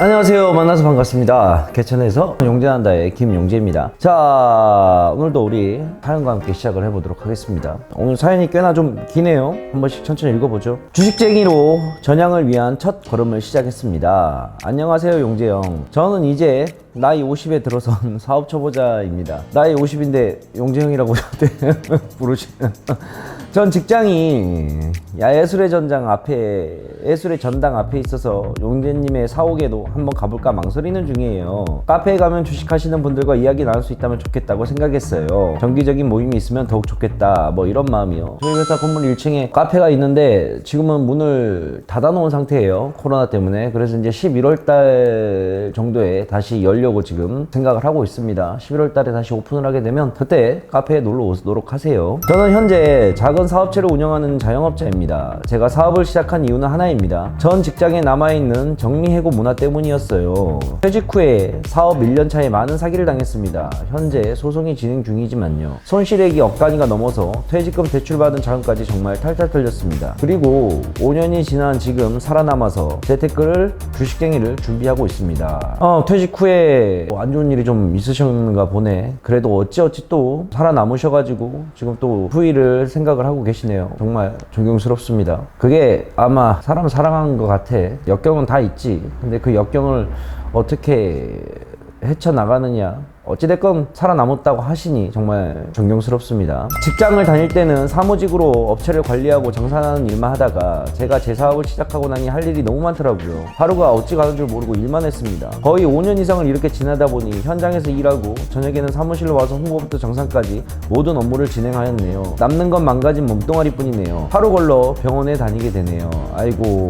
안녕하세요. 만나서 반갑습니다. 개천에서 용재난다의 김용재입니다. 자, 오늘도 우리 사연과 함께 시작을 해보도록 하겠습니다. 오늘 사연이 꽤나 좀 기네요. 한 번씩 천천히 읽어보죠. 주식쟁이로 전향을 위한 첫 걸음을 시작했습니다. 안녕하세요, 용재형. 저는 이제 나이 50에 들어선 사업 초보자입니다. 나이 50인데 용재형이라고 부르시는. 전 직장이 예술의 전당 앞에 있어서 용재님의 사옥에도 한번 가볼까 망설이는 중이에요. 카페에 가면 주식하시는 분들과 이야기 나눌 수 있다면 좋겠다고 생각했어요. 정기적인 모임이 있으면 더욱 좋겠다, 뭐 이런 마음이요. 저희 회사 건물 1층에 카페가 있는데 지금은 문을 닫아놓은 상태예요, 코로나 때문에. 그래서 이제 11월달 정도에 다시 열려고 지금 생각을 하고 있습니다. 11월달에 다시 오픈을 하게 되면 그때 카페에 놀러 오도록 하세요. 저는 현재 작은 사업체를 운영하는 자영업자입니다. 제가 사업을 시작한 이유는 하나입니다. 전 직장에 남아있는 정리해고 문화 때문이었어요. 퇴직 후에 사업 1년 차에 많은 사기를 당했습니다. 현재 소송이 진행 중이지만요, 손실액이 억 단위가 넘어서 퇴직금 대출받은 자금까지 정말 탈탈 털렸습니다. 그리고 5년이 지난 지금 살아남아서 재테크를, 주식쟁이를 준비하고 있습니다. 퇴직 후에 안 좋은 일이 좀 있으셨는가 보네. 그래도 어찌어찌 또 살아남으셔가지고 지금 또 후일을 생각을 하고 계시네요. 정말 존경스럽습니다. 그게 아마 사람 사랑하는 것 같아. 역경은 다 있지. 근데 그 역경을 어떻게 헤쳐나가느냐, 어찌됐건 살아남았다고 하시니 정말 존경스럽습니다. 직장을 다닐 때는 사무직으로 업체를 관리하고 정산하는 일만 하다가 제가 제 사업을 시작하고 나니 할 일이 너무 많더라고요. 하루가 어찌 가는 줄 모르고 일만 했습니다. 거의 5년 이상을 이렇게 지내다 보니 현장에서 일하고 저녁에는 사무실로 와서 홍보부터 정산까지 모든 업무를 진행하였네요. 남는 건 망가진 몸뚱아리 뿐이네요. 하루 걸러 병원에 다니게 되네요. 아이고,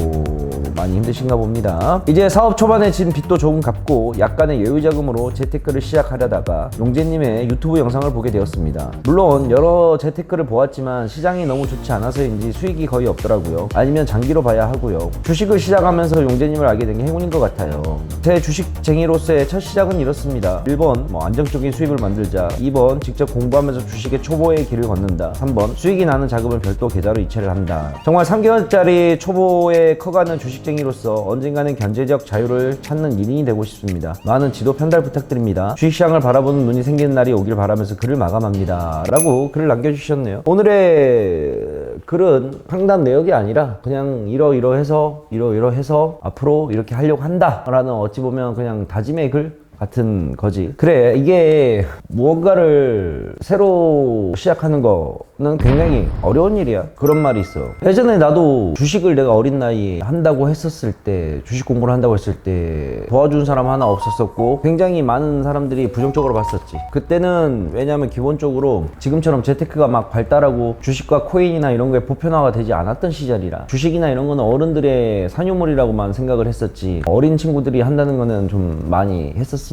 많이 힘드신가 봅니다. 이제 사업 초반에 진 빚도 조금 갚고 약간의 여유 자금으로 재테크를 시작하려다가 용재님의 유튜브 영상을 보게 되었습니다. 물론 여러 재테크를 보았지만 시장이 너무 좋지 않아서인지 수익이 거의 없더라고요. 아니면 장기로 봐야 하고요. 주식을 시작하면서 용재님을 알게 된 게 행운인 것 같아요. 제 주식쟁이로서의 첫 시작은 이렇습니다. 1번 안정적인 수익을 만들자. 2번 직접 공부하면서 주식의 초보의 길을 걷는다. 3번 수익이 나는 자금을 별도 계좌로 이체를 한다. 정말 3개월짜리 초보에 커가는 주식쟁이로서 언젠가는 경제적 자유를 찾는 일인이 되고 싶습니다. 많은 지도 편달 부탁드립니다. 주식시장을 바라보는 눈이 생기는 날이 오길 바라면서 글을 마감합니다, 라고 글을 남겨주셨네요. 오늘의 글은 상담 내역이 아니라 그냥 이러해서 앞으로 이렇게 하려고 한다 라는, 어찌 보면 그냥 다짐의 글 같은 거지. 그래, 이게 무언가를 새로 시작하는 거는 굉장히 어려운 일이야. 그런 말이 있어. 예전에 나도 주식을 내가 어린 나이에 한다고 했었을 때, 주식 공부를 한다고 했을 때 도와준 사람 하나 없었었고 굉장히 많은 사람들이 부정적으로 봤었지. 그때는 왜냐면 기본적으로 지금처럼 재테크가 막 발달하고 주식과 코인이나 이런 거에 보편화가 되지 않았던 시절이라 주식이나 이런 거는 어른들의 산유물이라고만 생각을 했었지, 어린 친구들이 한다는 거는 좀 많이 했었으니까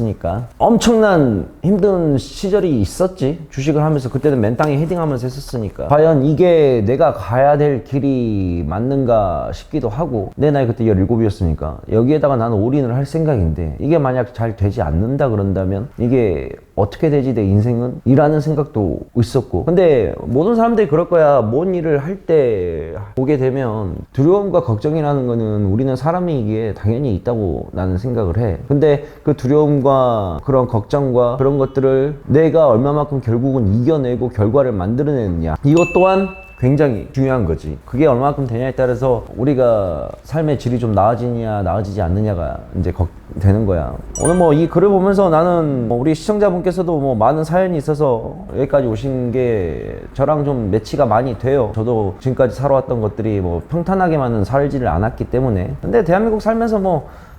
엄청난 힘든 시절이 있었지. 주식을 하면서 그때는 맨땅에 헤딩하면서 했었으니까 과연 이게 내가 가야 될 길이 맞는가 싶기도 하고, 내 나이 그때 17이었으니까 여기에다가 나는 올인을 할 생각인데 이게 만약 잘 되지 않는다 그런다면 이게 어떻게 되지 내 인생은? 이라는 생각도 있었고. 근데 모든 사람들이 그럴 거야. 뭔 일을 할 때 보게 되면 두려움과 걱정이라는 거는 우리는 사람이기에 당연히 있다고 나는 생각을 해. 근데 그 두려움과 그런 걱정과 그런 것들을 내가 얼마만큼 결국은 이겨내고 결과를 만들어내느냐, 이것 또한 굉장히 중요한 거지. 그게 얼마만큼 되냐에 따라서 우리가 삶의 질이 좀 나아지냐 나아지지 않느냐가 이제 되는 거야. 오늘 이 글을 보면서 나는 우리 시청자분께서도 많은 사연이 있어서 여기까지 오신 게 저랑 좀 매치가 많이 돼요. 저도 지금까지 살아왔던 것들이 평탄하게만은 살지를 않았기 때문에. 근데 대한민국 살면서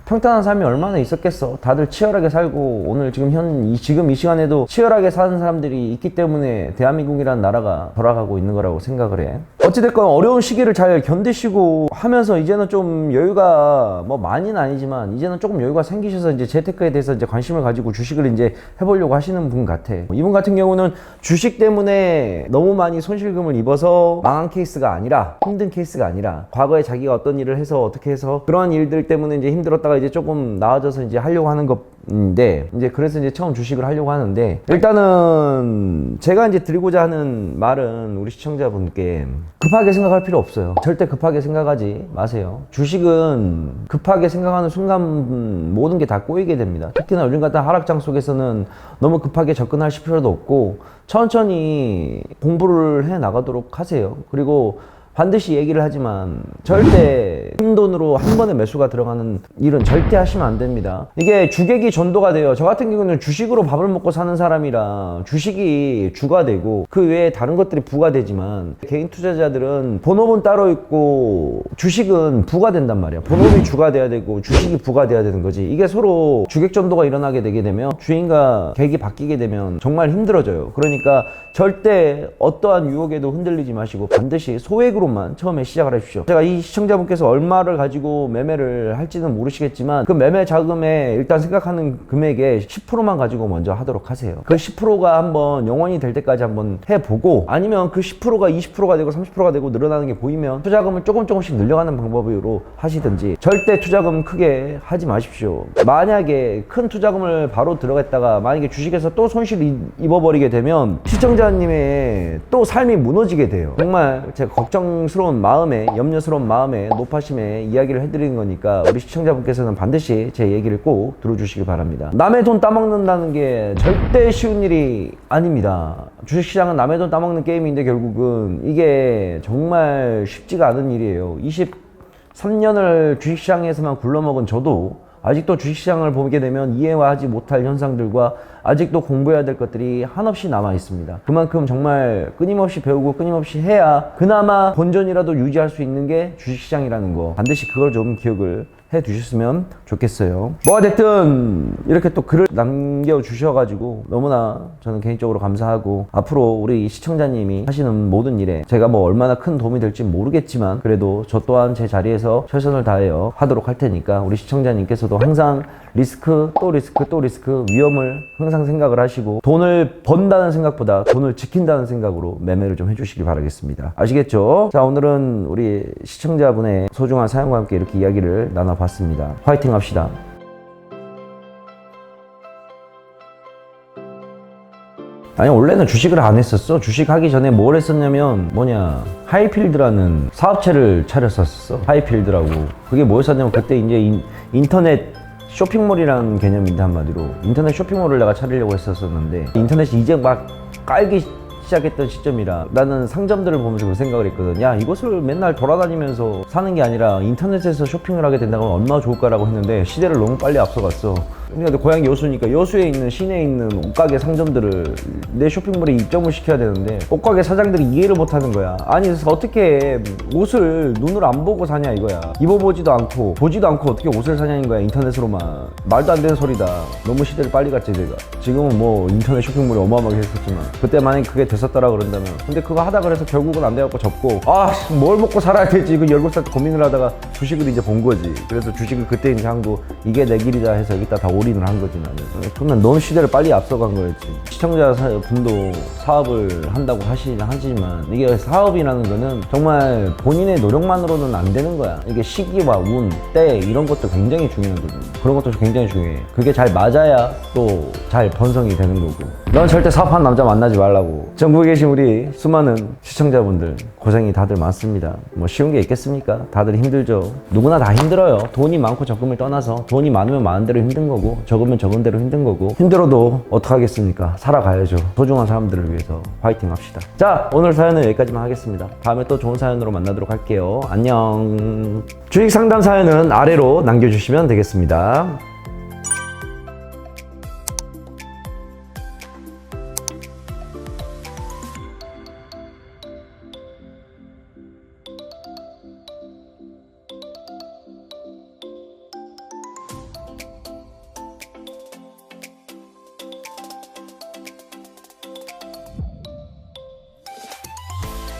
평탄한 삶이 얼마나 있었겠어. 다들 치열하게 살고, 오늘 지금 이 시간에도 치열하게 사는 사람들이 있기 때문에 대한민국이라는 나라가 돌아가고 있는 거라고 생각을 해. 어찌됐건 어려운 시기를 잘 견디시고 하면서 이제는 좀 여유가 많이는 아니지만 이제는 조금 여유가 생기셔서 이제 재테크에 대해서 이제 관심을 가지고 주식을 이제 해보려고 하시는 분 같아. 이분 같은 경우는 주식 때문에 너무 많이 손실금을 입어서 망한 케이스가 아니라, 힘든 케이스가 아니라, 과거에 자기가 어떤 일을 해서 어떻게 해서 그러한 일들 때문에 이제 힘들었다가 이제 조금 나아져서 이제 하려고 하는 것인데, 이제 그래서 이제 처음 주식을 하려고 하는데, 일단은 제가 이제 드리고자 하는 말은 우리 시청자분께 급하게 생각할 필요 없어요. 절대 급하게 생각하지 마세요. 주식은 급하게 생각하는 순간 모든 게 다 꼬이게 됩니다. 특히나 요즘 같은 하락장 속에서는 너무 급하게 접근하실 필요도 없고, 천천히 공부를 해 나가도록 하세요. 그리고 반드시 얘기를 하지만 절대 큰 돈으로 한 번에 매수가 들어가는 일은 절대 하시면 안 됩니다. 이게 주객이 전도가 돼요. 저 같은 경우는 주식으로 밥을 먹고 사는 사람이라 주식이 주가 되고 그 외에 다른 것들이 부가 되지만, 개인 투자자들은 본업은 따로 있고 주식은 부가 된단 말이야. 본업이 주가 돼야 되고 주식이 부가 돼야 되는 거지. 이게 서로 주객 전도가 일어나게 되게 되면 주인과 객이 바뀌게 되면 정말 힘들어져요. 그러니까 절대 어떠한 유혹에도 흔들리지 마시고 반드시 소액으로만 처음에 시작을 해주십시오. 제가 이 시청자분께서 얼마를 가지고 매매를 할지는 모르시겠지만 그 매매 자금에 일단 생각하는 금액의 10%만 가지고 먼저 하도록 하세요. 그 10%가 한번 영원히 될 때까지 한번 해보고, 아니면 그 10%가 20%가 되고 30%가 되고 늘어나는 게 보이면 투자금을 조금씩 늘려가는 방법으로 하시든지, 절대 투자금 크게 하지 마십시오. 만약에 큰 투자금을 바로 들어갔다가 만약에 주식에서 또 손실 입어버리게 되면 시청자님의 또 삶이 무너지게 돼요. 정말 제가 걱정스러운 마음에, 염려스러운 마음에, 노파심에 이야기를 해드리는 거니까 우리 시청자분께서는 반드시 제 얘기를 꼭 들어주시기 바랍니다. 남의 돈 따먹는다는 게 절대 쉬운 일이 아닙니다. 주식시장은 남의 돈 따먹는 게임인데 결국은 이게 정말 쉽지가 않은 일이에요. 23년을 주식시장에서만 굴러먹은 저도 아직도 주식시장을 보게 되면 이해하지 못할 현상들과 아직도 공부해야 될 것들이 한없이 남아 있습니다. 그만큼 정말 끊임없이 배우고 끊임없이 해야 그나마 본전이라도 유지할 수 있는 게 주식시장이라는 거, 반드시 그걸 좀 기억을 해 두셨으면 좋겠어요. 뭐가 됐든 이렇게 또 글을 남겨주셔가지고 너무나 저는 개인적으로 감사하고, 앞으로 우리 시청자님이 하시는 모든 일에 제가 뭐 얼마나 큰 도움이 될지 모르겠지만 그래도 저 또한 제 자리에서 최선을 다하여 하도록 할 테니까 우리 시청자님께서도 항상 리스크 또 리스크 또 리스크, 위험을 항상 생각을 하시고 돈을 번다는 생각보다 돈을 지킨다는 생각으로 매매를 좀 해주시길 바라겠습니다. 아시겠죠? 자, 오늘은 우리 시청자분의 소중한 사연과 함께 이렇게 이야기를 나눠봤습니다. 화이팅 합시다. 아니, 원래는 주식을 안 했었어. 주식 하기 전에 뭘 했었냐면 하이필드라는 사업체를 차렸었어. 하이필드라고. 그게 뭐였었냐면 그때 이제 인터넷 쇼핑몰이라는 개념인데, 한마디로 인터넷 쇼핑몰을 내가 차리려고 했었는데 인터넷이 이제 막 깔기 시작했던 시점이라 나는 상점들을 보면서 그 생각을 했거든. 야, 이것을 맨날 돌아다니면서 사는 게 아니라 인터넷에서 쇼핑을 하게 된다면 얼마나 좋을까라고 했는데 시대를 너무 빨리 앞서갔어. 근데 고향이 여수니까 여수에 있는 시내에 있는 옷가게 상점들을 내 쇼핑몰에 입점을 시켜야 되는데 옷가게 사장들이 이해를 못하는 거야. 아니, 그래서 어떻게 옷을 눈으로 안 보고 사냐 이거야. 입어보지도 않고 보지도 않고 어떻게 옷을 사냐는 거야, 인터넷으로만. 말도 안 되는 소리다. 너무 시대를 빨리 갔지 내가. 지금은 뭐 인터넷 쇼핑몰이 어마어마하게 했었지만 그때 만약에 그게 됐었더라 그런다면, 근데 그거 하다 그래서 결국은 안 돼갖고 접고, 뭘 먹고 살아야 되지 그 17살 때 고민을 하다가 주식을 이제 본 거지. 그래서 주식을 그때 이제 한 거 이게 내 길이다 해서 여기다 다 올인을 한 거지 나는. 그러면 너무 시대를 빨리 앞서간 거였지. 시청자분도 사업을 한다고 하시지만 이게 사업이라는 거는 정말 본인의 노력만으로는 안 되는 거야. 이게 시기와 운, 때 이런 것도 굉장히 중요하거든. 그런 것도 굉장히 중요해. 그게 잘 맞아야 또 잘 번성이 되는 거고. 넌 절대 사업하는 남자 만나지 말라고. 전국에 계신 우리 수많은 시청자분들 고생이 다들 많습니다. 뭐 쉬운 게 있겠습니까? 다들 힘들죠. 누구나 다 힘들어요. 돈이 많고 적금을 떠나서 돈이 많으면 많은 대로 힘든 거고 적으면 적은 대로 힘든 거고, 힘들어도 어떡하겠습니까? 살아가야죠. 소중한 사람들을 위해서 화이팅 합시다. 자, 오늘 사연은 여기까지만 하겠습니다. 다음에 또 좋은 사연으로 만나도록 할게요. 안녕. 주식 상담 사연은 아래로 남겨주시면 되겠습니다.